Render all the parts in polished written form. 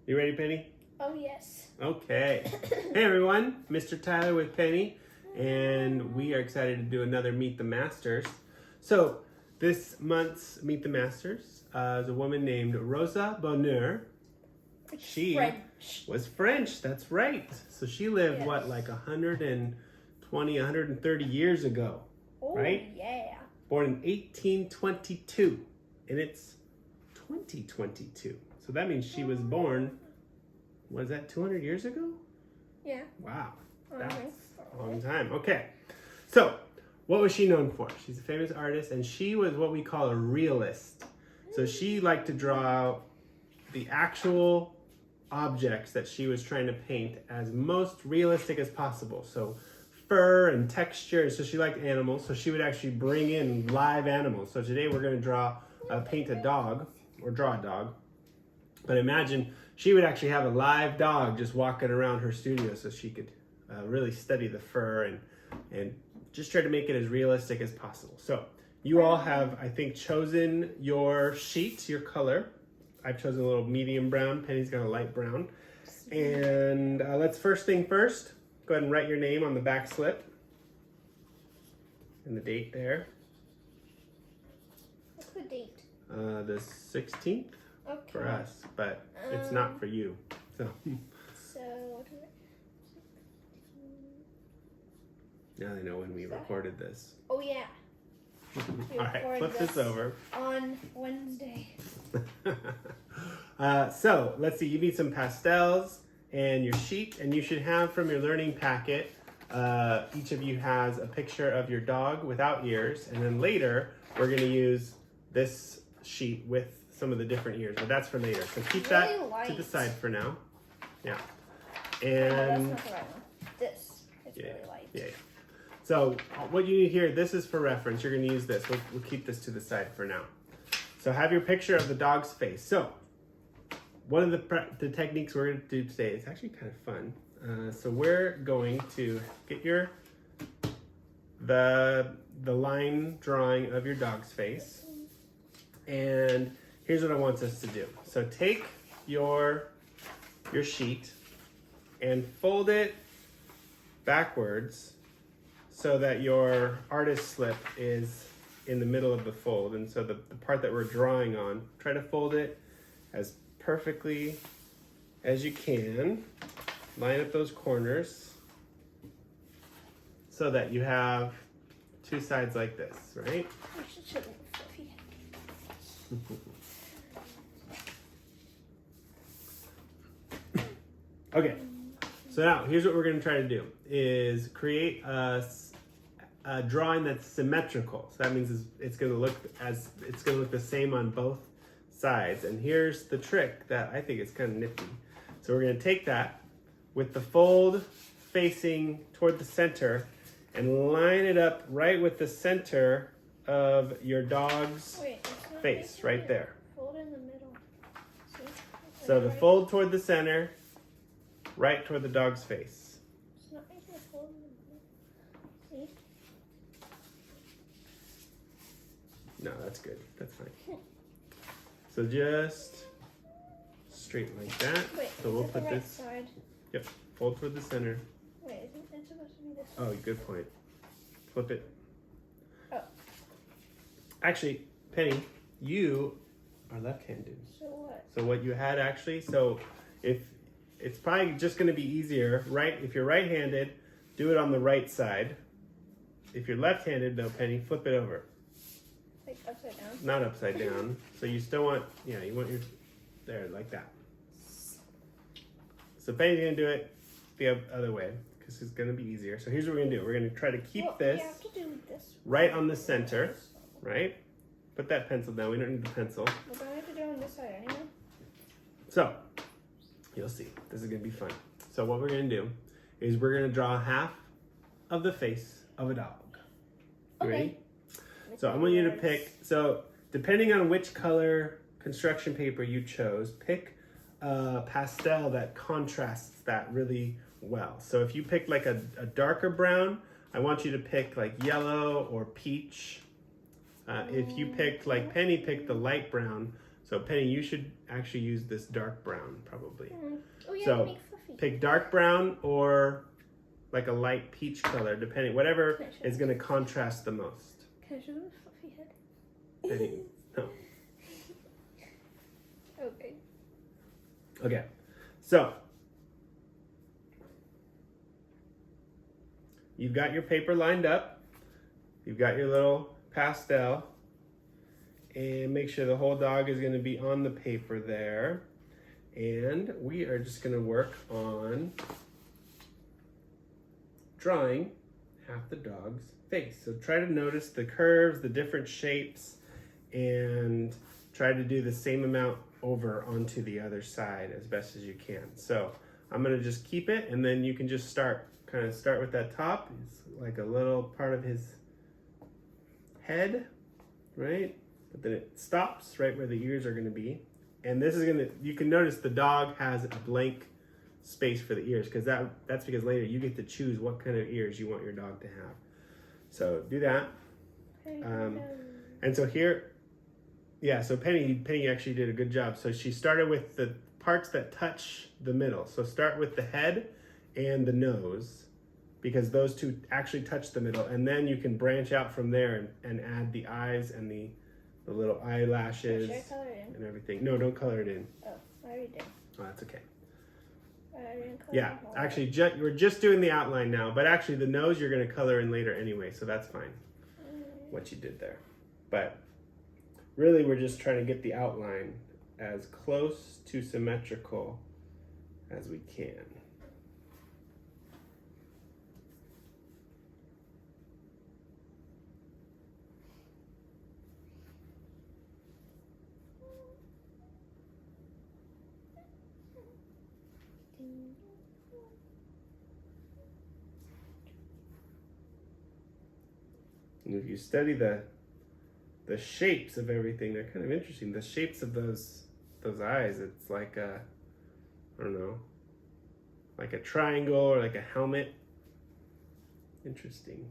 You ready, Penny? Oh, yes. Okay. Hey, everyone. Mr. Tyler with Penny, and we are excited to do another Meet the Masters. So, this month's Meet the Masters is a woman named Rosa Bonheur. She was French, that's right. So she lived, Yes. what, like 120, 130 years ago, right? Yeah. Born in 1822, and it's 2022. So that means she was born, was that 200 years ago? Yeah. Wow, that's a long time. Okay, so what was she known for? She's a famous artist, and she was what we call a realist. So she liked to draw the actual objects that she was trying to paint as most realistic as possible. So fur and texture. So she liked animals, so she would actually bring in live animals. So today we're going to paint a dog, or draw a dog. But imagine she would actually have a live dog just walking around her studio, so she could really study the fur and just try to make it as realistic as possible. So you all have, I think, chosen your sheet, your color. I've chosen a little medium brown. Penny's got a light brown. And let's first thing first, go ahead and write your name on the back slip. And the date there. What's the date? The 16th for us, but it's not for you. So what is it? now they know when we recorded this. Oh, yeah. All right, flip this over. On Wednesday. So let's see, you need some pastels and your sheet, and you should have from your learning packet, each of you has a picture of your dog without ears, and then later we're going to use this sheet with some of the different ears, but that's for later. So keep that to the side for now. Yeah. And that's not the right one. This is really light. Yeah. So what you need here, this is for reference. You're going to use this. We'll keep this to the side for now. So have your picture of the dog's face. So one of the techniques we're going to do today is actually kind of fun. So we're going to get the line drawing of your dog's face. And here's what I want us to do. So take your sheet and fold it backwards so that your artist slip is in the middle of the fold. And so the part that we're drawing on, try to fold it as perfectly as you can. Line up those corners so that you have two sides like this, right? Okay, so now here's what we're going to try to do is create a drawing that's symmetrical. So that means it's going to look the same on both sides. And here's the trick that I think is kind of nifty. So we're going to take that with the fold facing toward the center and line it up right with the center of your dog's face, right there. Fold in the middle. So the fold toward the center, right toward the dog's face. It's not making a fold in the middle. See? No, that's good. That's fine. So just straight like that. Wait, so we'll is it put the right this. side? Yep. Fold toward the center. Wait, isn't it supposed to be this? Oh, good point. Flip it. Oh. Actually, Penny, you are left-handed. So what? So what you had actually, so if it's probably just going to be easier, right? If you're right-handed, do it on the right side. If you're left-handed, though, Penny, flip it over. Like upside down? Not upside down. So you still want, you want your, there, like that. So Penny's going to do it the other way because it's going to be easier. So here's what we're going to do. We're going to try to keep this we have to do this right on the center, right? Put that pencil down. We don't need the pencil. What do I have to do on this side anyway? So, you'll see. This is going to be fun. So what we're going to do is we're going to draw half of the face of a dog. You ready? So I want you to pick, so depending on which color construction paper you chose, pick a pastel that contrasts that really well. So if you pick like a darker brown, I want you to pick like yellow or peach. If you picked, like Penny picked the light brown, so So Penny, you should actually use this dark brown probably. Oh yeah, So, to make fluffy. Pick dark brown or like a light peach color, depending, whatever is going to contrast the most. Can I show them a fluffy head? Penny, no. Okay. Okay, so you've got your paper lined up. You've got your little pastel. And make sure the whole dog is going to be on the paper there. And we are just going to work on drawing half the dog's face. So try to notice the curves, the different shapes, and try to do the same amount over onto the other side as best as you can. So I'm going to just keep it, and then you can just kind of start with that top. It's like a little part of his head, right? But then it stops right where the ears are going to be. And this is going to, you can notice the dog has a blank space for the ears, because that's because later you get to choose what kind of ears you want your dog to have. So do that. And so here, yeah, so Penny actually did a good job. So she started with the parts that touch the middle. So start with the head and the nose, because those two actually touch the middle. And then you can branch out from there and add the eyes and the little eyelashes. Should I color it in? And everything. No, don't color it in. Oh, I already did. Oh, that's okay. I didn't color Yeah, it all. actually, we're just doing the outline now, but actually the nose you're going to color in later anyway, so that's fine, what you did there. But really, we're just trying to get the outline as close to symmetrical as we can. And if you study the shapes of everything, they're kind of interesting. The shapes of those eyes, it's like a, I don't know, like a triangle or like a helmet. Interesting.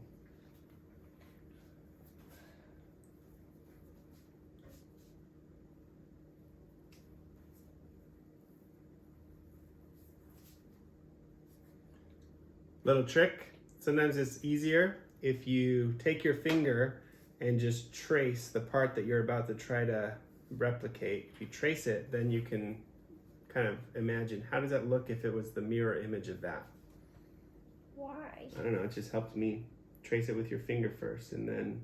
Little trick, sometimes it's easier if you take your finger and just trace the part that you're about to try to replicate. If you trace it, then you can kind of imagine, how does that look if it was the mirror image of that? Why? I don't know, it just helps me trace it with your finger first and then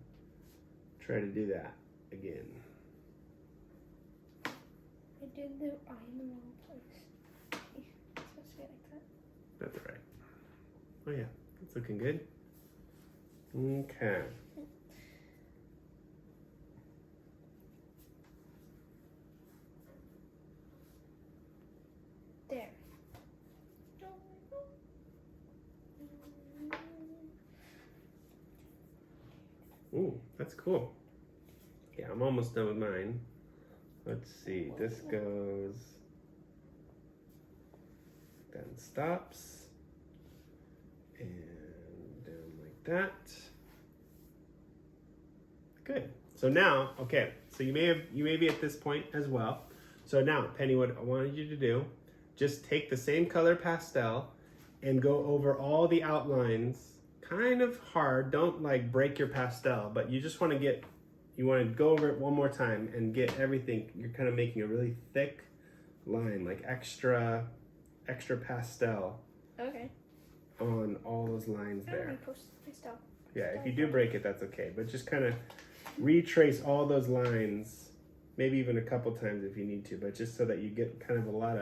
try to do that again. I did the eye in the wrong place. It's supposed to be like that. That's all right. Oh yeah, it's looking good. Okay. There. Ooh, that's cool. Yeah, I'm almost done with mine. Let's see, this goes, then stops, and down like that. Good. So now, okay, so you may be at this point as well. So now, Penny, what I wanted you to do, just take the same color pastel and go over all the outlines, kind of hard. Don't like break your pastel, but you just want to go over it one more time and get everything. You're kind of making a really thick line, like extra pastel. Okay. On all those lines there. Stop. Yeah, if you do break it, that's okay. But just kind of retrace all those lines, maybe even a couple times if you need to, but just so that you get kind of a lot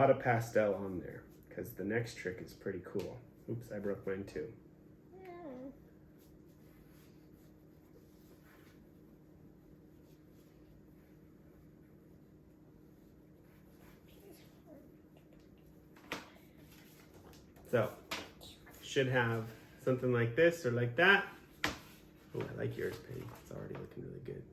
of pastel on there, because the next trick is pretty cool. Oops, I broke mine too. So, should have something like this or like that. Oh, I like yours, Penny. It's already looking really good.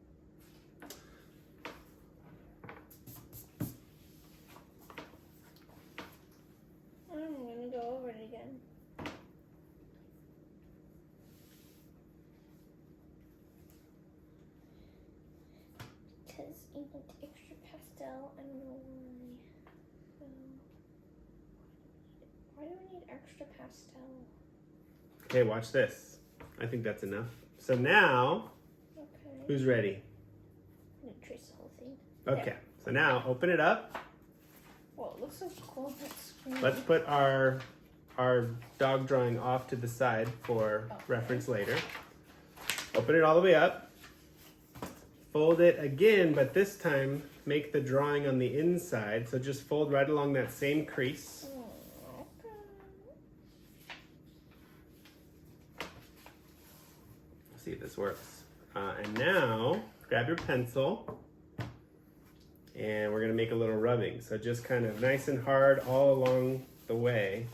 I'm gonna go over it again. Because ink with extra pastel. I don't know why. Why do we need extra pastel? Okay, watch this. I think that's enough. So now, Okay. who's ready? I'm gonna trace the whole thing. Okay, so now open it up. Well, it looks so cool on that screen. Let's put our dog drawing off to the side for reference later. Open it all the way up. Fold it again, but this time make the drawing on the inside. So just fold right along that same crease. Okay. Let's see if this works. And now grab your pencil and we're gonna make a little rubbing. So just kind of nice and hard all along the way.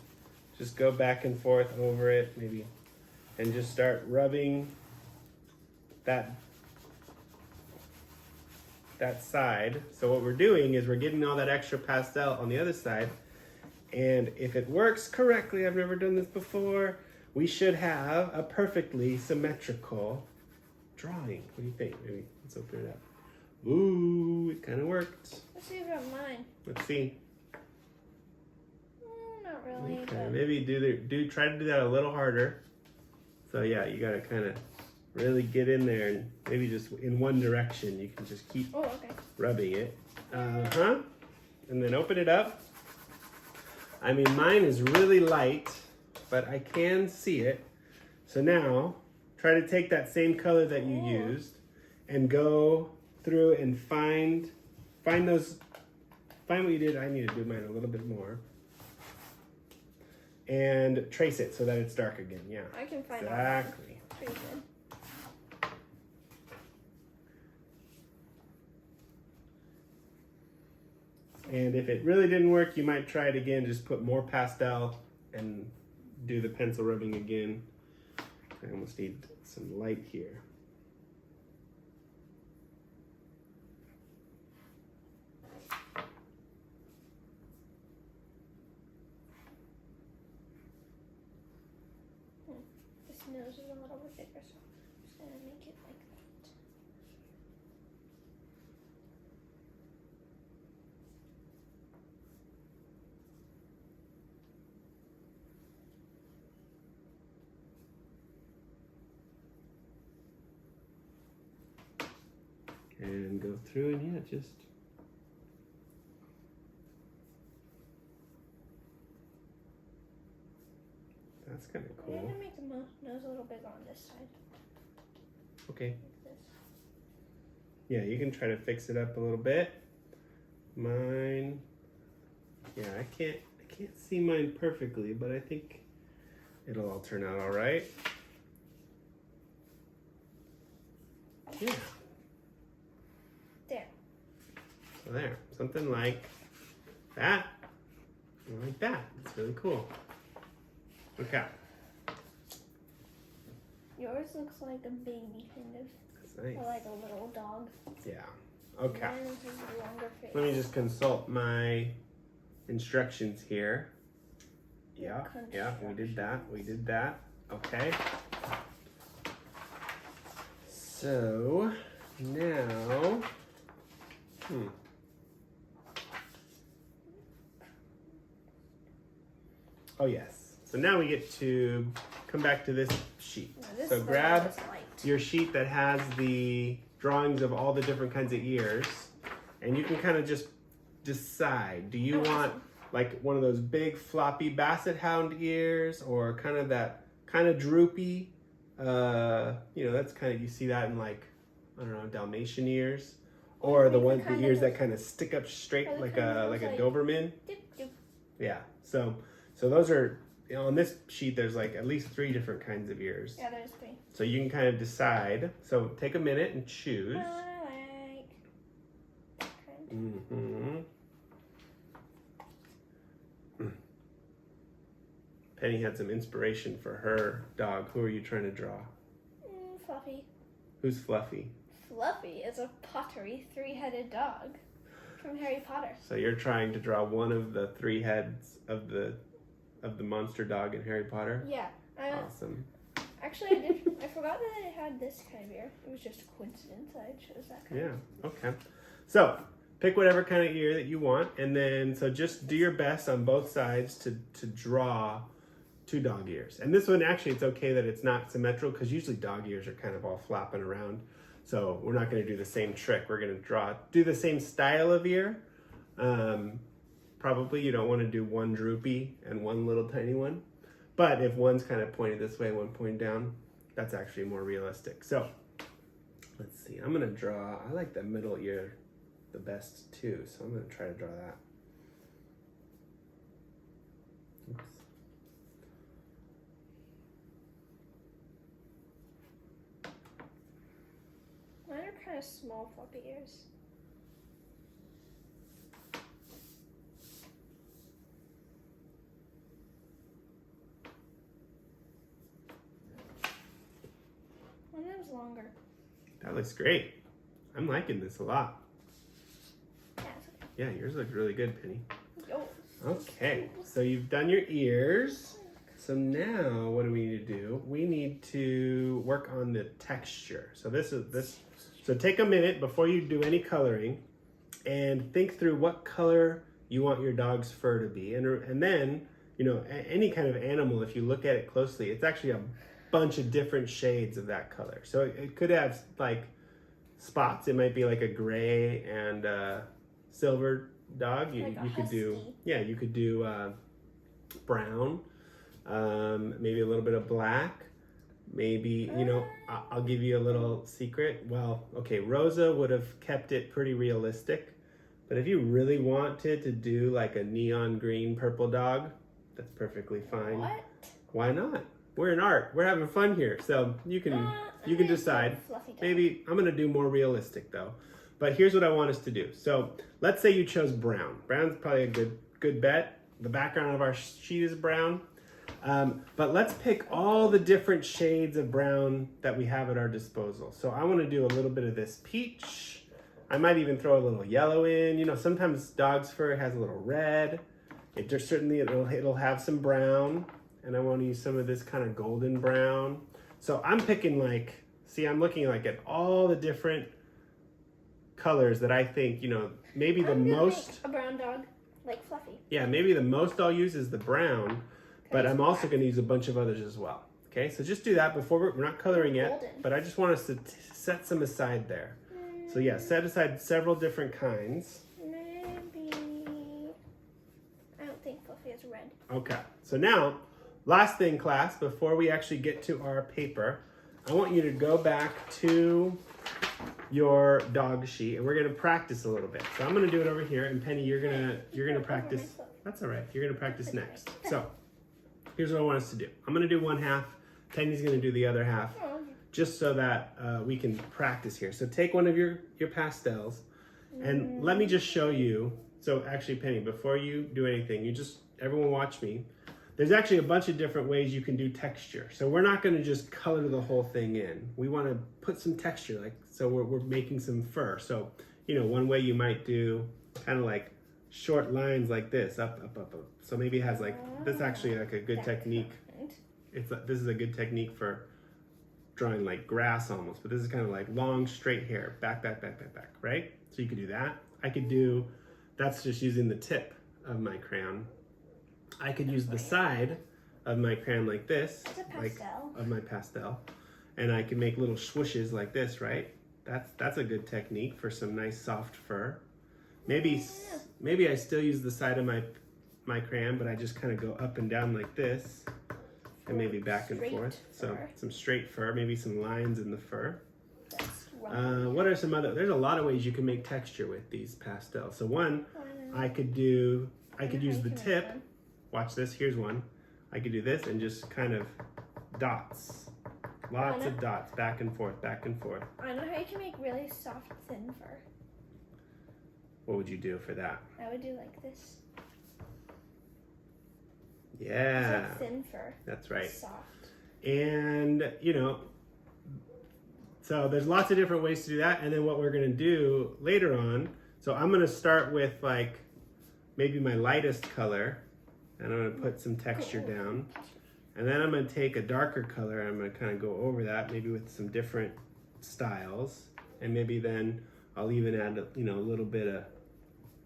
Just go back and forth over it, maybe, and just start rubbing that side. So what we're doing is we're getting all that extra pastel on the other side. And if it works correctly, I've never done this before, we should have a perfectly symmetrical drawing. What do you think? Maybe let's open it up. Ooh, it kind of worked. Let's see about mine. Let's see. Not really. Okay, But... maybe try to do that a little harder. So yeah, you gotta kind of really get in there and maybe just in one direction. You can just keep rubbing it. And then open it up. I mean, mine is really light, but I can see it. So now, try to take that same color that you used and go through and find what you did. I need to do mine a little bit more. And trace it so that it's dark again. Yeah. I can find exactly. Pretty good. And if it really didn't work, you might try it again. Just put more pastel and do the pencil rubbing again. I almost need some light here. This nose is a little bit bigger, so I'm just gonna make it like that. And go through and yeah, just that's kind of I'm cool. gonna make the nose a little bigger on this side. Okay. Like this. Yeah, you can try to fix it up a little bit. Mine, yeah, I can't see mine perfectly, but I think it'll all turn out all right. Yeah. There. So there, something like that, or like that. It's really cool. Okay. Yours looks like a baby, kind of. That's nice. Or like a little dog. Yeah. Okay. Mine has a longer face. Let me just consult my instructions here. Yeah, yeah, we did that. We did that. Okay. So now, oh yes. So now we get to come back to this sheet. So grab your sheet that has the drawings of all the different kinds of ears, and you can kind of just decide. Do you want like one of those big floppy basset hound ears, or kind of that kind of droopy? That's kind of, you see that in like, I don't know, Dalmatian ears, or the ears that kind of stick up straight like a Doberman. Yeah. So those are, on this sheet there's like at least 3 different kinds of ears. Yeah, there's 3. So you can kind of decide. So take a minute and choose. Penny had some inspiration for her dog. Who are you trying to draw? Fluffy. Who's Fluffy? Fluffy is a pottery 3-headed dog from Harry Potter. So you're trying to draw one of the 3 heads of the monster dog in Harry Potter? Yeah. Awesome. Actually, I forgot that it had this kind of ear. It was just a coincidence that I chose that kind. Yeah. Okay. So pick whatever kind of ear that you want, and then so just do your best on both sides to draw 2 dog ears. And this one, actually, it's okay that it's not symmetrical because usually dog ears are kind of all flapping around. So we're not going to do the same trick. We're going to do the same style of ear. Probably you don't want to do one droopy and one little tiny one. But if one's kind of pointed this way, one pointed down, that's actually more realistic. So let's see. I'm going to draw, I like the middle ear the best too. So I'm going to try to draw that. Oops. Mine are kind of small fluffy ears. Mine is longer. That looks great. I'm liking this a lot. Yeah, it's okay. Yeah, yours looks really good, Penny. Yo. Okay, so you've done your ears. So now what do we need to do? We need to work on the texture. So so take a minute before you do any coloring and think through what color you want your dog's fur to be. And then, you know, any kind of animal, if you look at it closely, it's actually a bunch of different shades of that color. So it could have like spots. It might be like a gray and silver dog. You could do, yeah, you could do brown, maybe a little bit of black, maybe, you know, I'll give you a little secret. Well, okay, Rosa would have kept it pretty realistic, but if you really wanted to do like a neon green purple dog, that's perfectly fine. What? Why not? We're in art. We're having fun here. So you can decide. Maybe I'm going to do more realistic though. But here's what I want us to do. So let's say you chose brown. Brown's probably a good bet. The background of our sheet is brown. But let's pick all the different shades of brown that we have at our disposal. So I want to do a little bit of this peach. I might even throw a little yellow in. You know, sometimes dog's fur has a little red. It'll have some brown. And I want to use some of this kind of golden brown. So I'm picking like, see, I'm looking like at all the different colors that I think, you know, maybe the most. Make a brown dog, like Fluffy. Yeah, maybe the most I'll use is the brown, but I'm also going to use a bunch of others as well. Okay, so just do that before we're not coloring yet, Golden. but I just want us to set some aside there. So yeah, set aside several different kinds. Maybe, I don't think Fluffy is red. Okay, so now, last thing, class, before we actually get to our paper, I want you to go back to your dog sheet and we're going to practice a little bit. So I'm going to do it over here, and Penny, you're going to practice. That's all right. You're going to practice next. So here's what I want us to do. I'm going to do one half. Penny's going to do the other half, just so that we can practice here. So take one of your pastels and let me just show you. So actually, Penny, before you do anything, everyone watch me. There's actually a bunch of different ways you can do texture. So we're not going to just color the whole thing in. We want to put some texture, like, so we're making some fur. So, you know, one way you might do kind of like short lines like this, up. So maybe it has like, this is actually like a good technique. This is a good technique for drawing like grass almost, but this is kind of like long straight hair, back, right? So you could do that. I could do, that's just using the tip of my crayon. I could use the side of my crayon like this, like of my pastel, and I can make little swooshes like this, right? That's a good technique for some nice soft fur. Maybe I still use the side of my crayon, but I just kind of go up and down like this, and maybe back and forth. So some straight fur, maybe some lines in the fur. What are some other? There's a lot of ways you can make texture with these pastels. So one, I could use the tip. Watch this, here's one. I could do this and just kind of dots. Lots of dots, back and forth, back and forth. I know how you can make really soft, thin fur. What would you do for that? I would do like this. Yeah. It's like thin fur. That's right. Soft. And, you know, so there's lots of different ways to do that. And then what we're gonna do later on, so I'm gonna start with like maybe my lightest color. And I'm going to put some texture down. And then I'm going to take a darker color and I'm going to kind of go over that, maybe with some different styles. And maybe then I'll even add a little bit of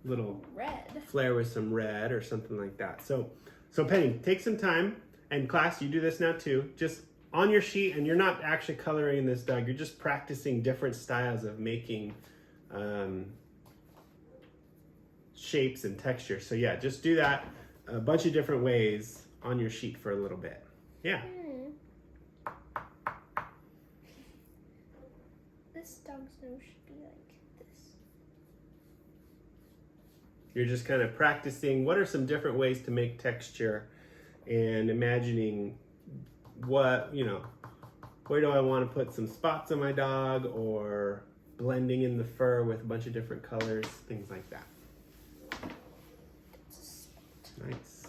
little red flair with some red or something like that. So Penny, take some time, and class, you do this now too. Just on your sheet, and you're not actually coloring this dog. You're just practicing different styles of making shapes and textures. So yeah, just do that a bunch of different ways on your sheet for a little bit. Yeah. This dog's nose should be like this. You're just kind of practicing what are some different ways to make texture and imagining what, where do I want to put some spots on my dog, or blending in the fur with a bunch of different colors, things like that. Nice.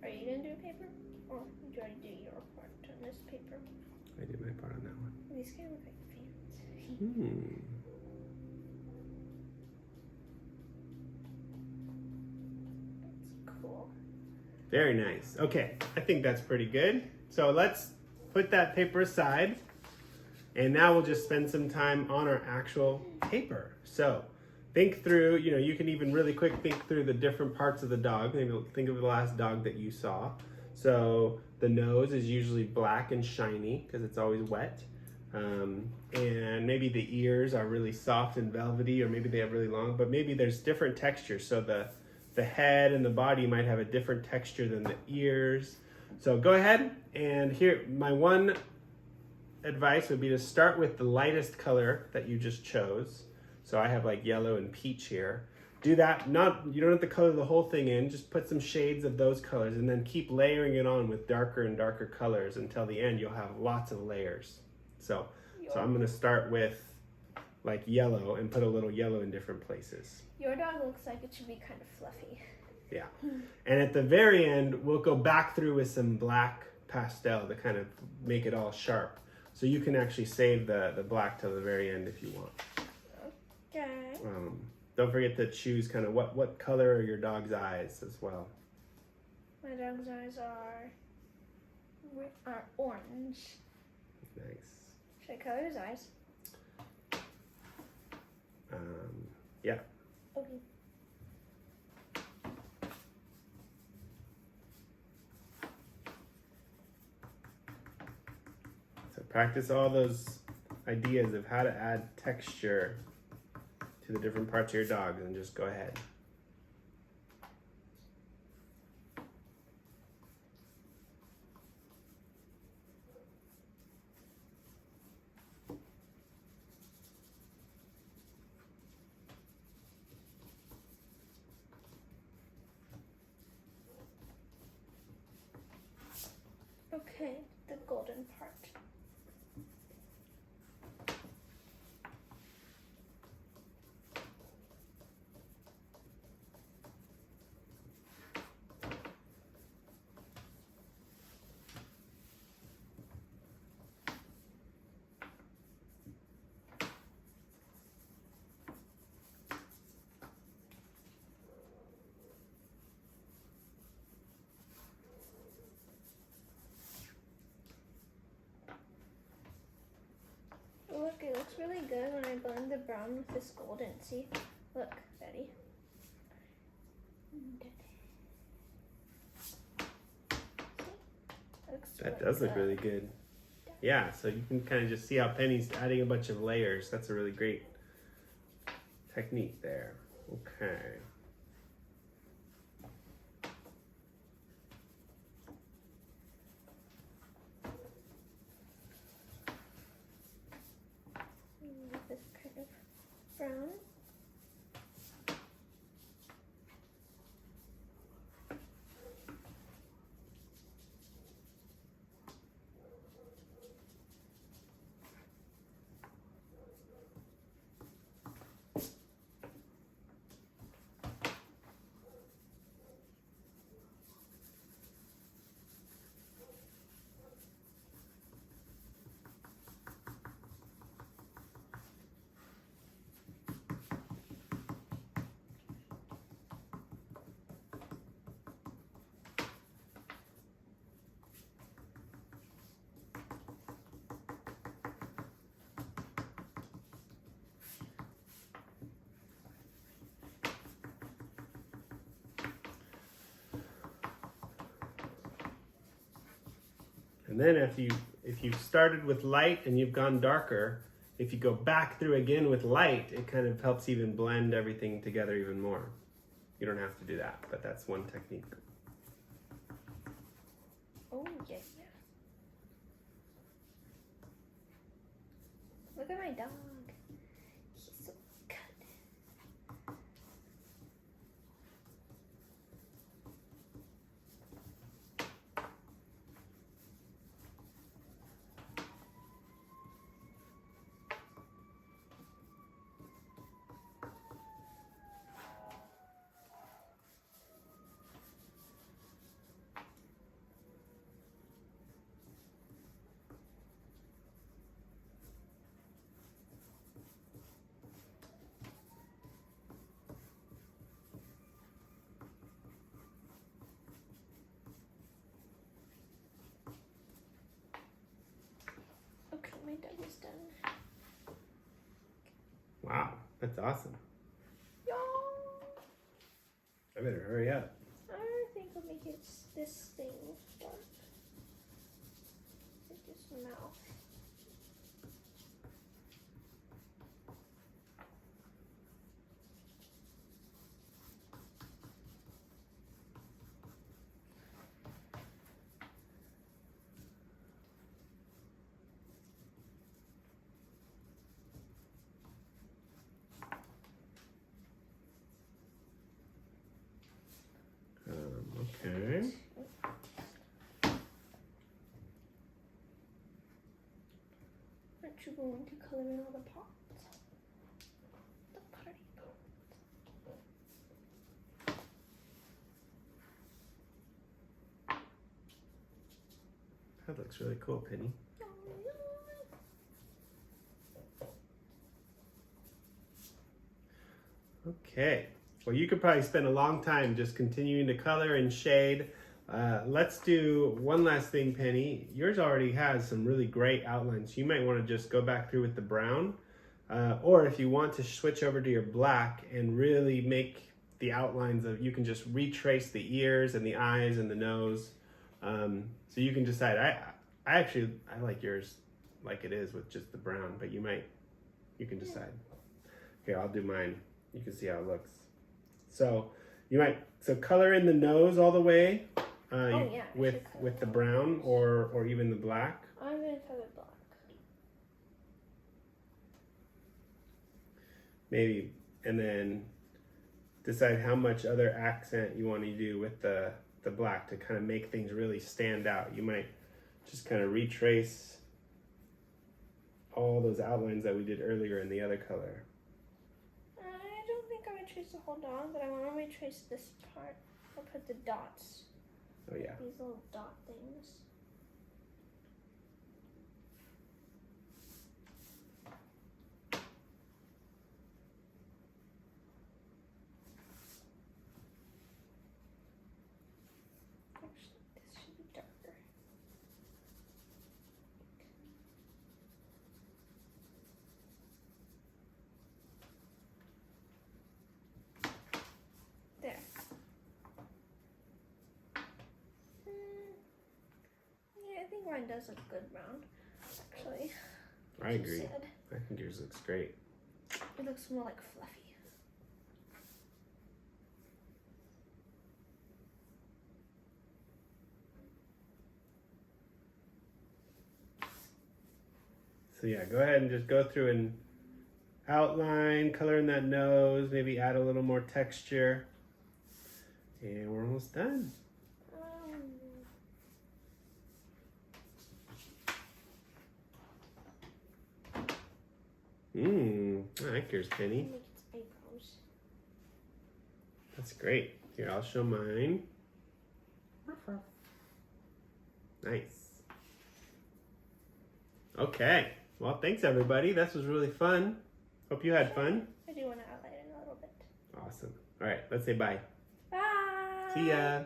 Are you gonna do a paper? Or did you already do your part on this paper? I did my part on that one. These kind of look like fans. That's cool. Very nice. Okay, I think that's pretty good. So let's put that paper aside. And now we'll just spend some time on our actual paper. So think through, you can even really quick think through the different parts of the dog. Maybe think of the last dog that you saw. So the nose is usually black and shiny because it's always wet. And maybe the ears are really soft and velvety, or maybe they have really long, but maybe there's different textures. So the head and the body might have a different texture than the ears. So go ahead, and here, my one advice would be to start with the lightest color that you just chose. So I have like yellow and peach here. Do that, you don't have to color the whole thing in, just put some shades of those colors and then keep layering it on with darker and darker colors until the end you'll have lots of layers. So I'm gonna start with like yellow and put a little yellow in different places. Your dog looks like it should be kind of fluffy. Yeah. And at the very end, we'll go back through with some black pastel to kind of make it all sharp. So you can actually save the black till the very end if you want. Okay. Don't forget to choose kind of what color are your dog's eyes as well. My dog's eyes are orange. Nice. Should I color his eyes? Yeah. Okay. So practice all those ideas of how to add texture to the different parts of your dog, and just go ahead. Okay, the golden part. Look, it looks really good when I blend the brown with this golden. See? Look, Betty. That does look really good. Yeah, so you can kind of just see how Penny's adding a bunch of layers. That's a really great technique there. Okay. This kind of brown. And then if you've started with light and you've gone darker, if you go back through again with light, it kind of helps even blend everything together even more. You don't have to do that, but that's one technique. Oh, yeah. Look at my dog. He's so good. Okay, my dog is done. Wow, that's awesome. Yeah. I better hurry up. I think I'll make it this thing dark. Like his mouth. Okay. Aren't you going to color in all the pots? The party pots. That looks really cool, Penny. Okay. Well, you could probably spend a long time just continuing to color and shade. Let's do one last thing, Penny. Yours already has some really great outlines. You might want to just go back through with the brown. Or if you want to switch over to your black and really make the outlines of, you can just retrace the ears and the eyes and the nose. So you can decide. I like yours like it is with just the brown, but you can decide. Okay, I'll do mine. You can see how it looks. So color in the nose all the way with the brown or even the black. I'm gonna color black. Maybe, and then decide how much other accent you want to do with the black to kind of make things really stand out. You might just kind of retrace all those outlines that we did earlier in the other color. I don't think I'm gonna trace the whole dog, but I want to retrace this part. I'll put the dots. Oh yeah. These little dot things. Actually, this should be darker. There. Yeah, I think mine does look good brown, actually. I agree. Sad. I think yours looks great. It looks more like fluffy. So yeah, go ahead and just go through and outline, color in that nose, maybe add a little more texture. And we're almost done. I like yours, Penny. Make its eyebrows. That's great. Here, I'll show mine. Nice. Okay. Well, thanks everybody. This was really fun. Hope you had fun. I do want to outline it a little bit. Awesome. All right, let's say bye. Bye. See ya.